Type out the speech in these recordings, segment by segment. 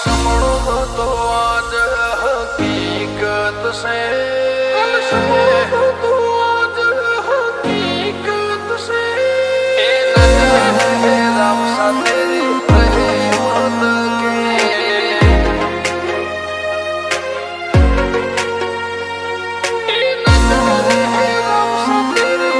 समझो तो आज हकीकत से, तो आज हकीकत से राम सा तेरी रहमत के राम सा तेरी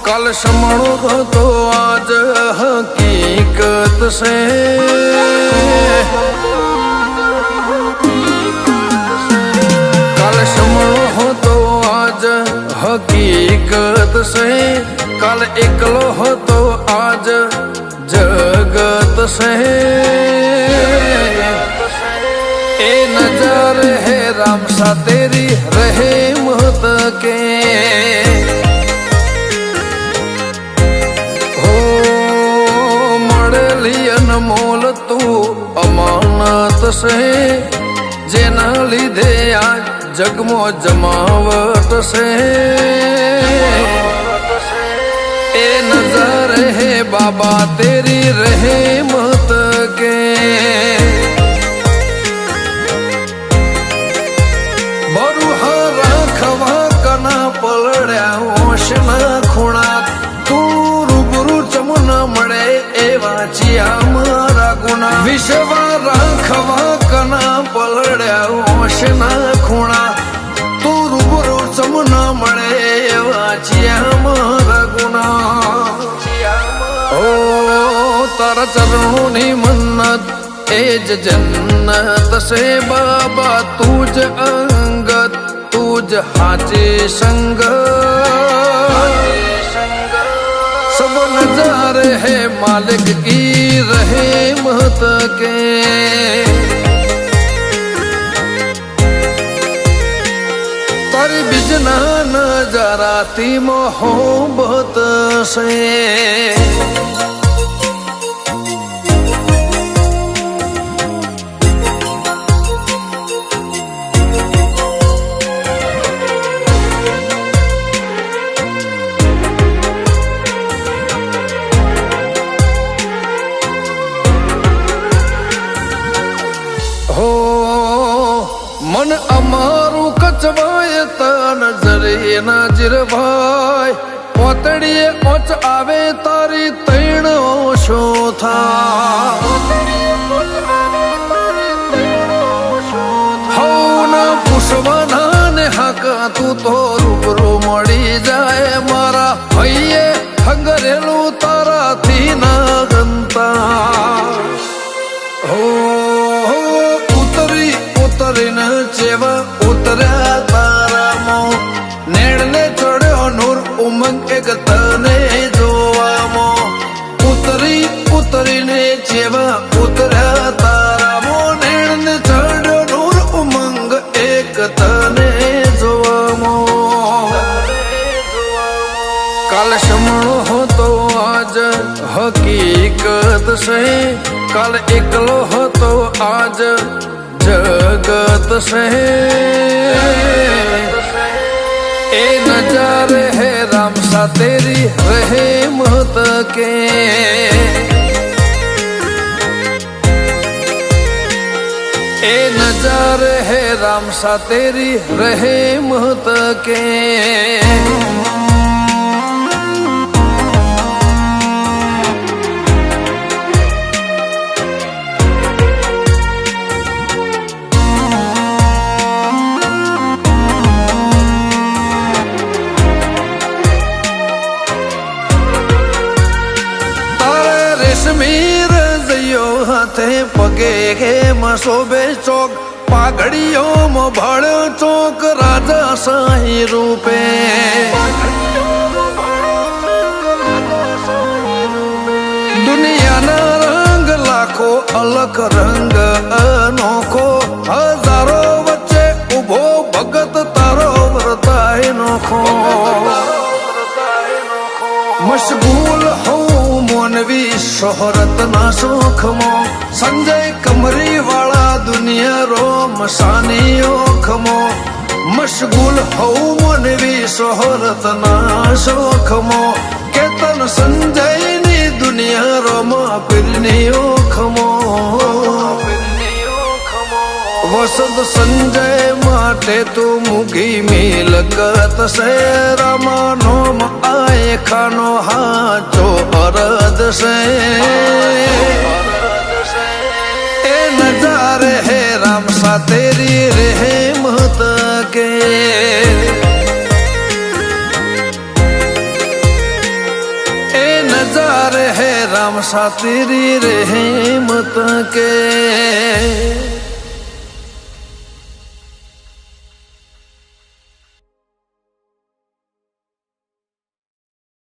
कल समझो तो आज हकीकत से, कल समझो तो आज हकीकत से, कल एकलो हो तो आज जगत से ए नजारे है राम सा तेरी रहमत के मोल तू अमानत से जेना लीधे आज जगमो जमावट से ए नजारे है बाबा तेरी रहमत के बरुहा राखवा कना पलड़्या ओशना खूणा तू रूबरू चमना मळे एवा चिया मारा गुना विश्वा राखवा कना पलड़्या ओशना खूणा तू रूबरू चमना मळे एवा चिया मारा गुना ओ तारा चरणों नी मन्नत एज जन्नत से बाबा तुझ अंगत तुझ हाचे संगत सब नजारे है मालिक की रहमत के तारी बिजना नजारा ती मोहब्बत से मन अमारू कचवाए त नजरे नाजिर भाई पोतड़िए ओच आवे तारी तैण ओशो था हो ना पुष्पना ने हका तू तो रूबरू मड़ी जाए मारा भैये हंगरेलू तारा थी ना गंता हो उतरीने चेवा उतरा तारा मो नेड़ने चढ़ो नूर उमंग एक तने जोवा मो उतरीने चेवा उतरा तारा मो नेड़ने चढ़ो नूर उमंग एक तने जोवा मो कल समझो हो तो आज हकीकत से, कल एकलो हो तो आज जगत से ए नजारे है राम सा तेरी रहमत के ए नजारे है राम सा तेरी रहमत के कश्मीर जयो हाथे पगे के मसोबे चौक पाघड़ियों में भड़ चौक राजा साई रूपे दुनिया ना रंग लाखों अलग रंग अनोखो हजारों बच्चे उभो भगत तारो व्रताय नोखो मशगूल हो मोनवी शोहरत ना सुख मो संजय कमरी वाला दुनिया रो मसानी ओख मो मशगूल हो मोनवी શોહરત ના શોખમો કેતન સંજય ની દુનિયા રોમા પીરની ઓખમો વસંત સંજય માટે તું મુગી મિલકત છે રામાનો આય ખાનો હાચો અરદ છે એ નજારે હે રામ સા તેરી રહેમત के ए नजारे है राम सा तेरी रहमत के।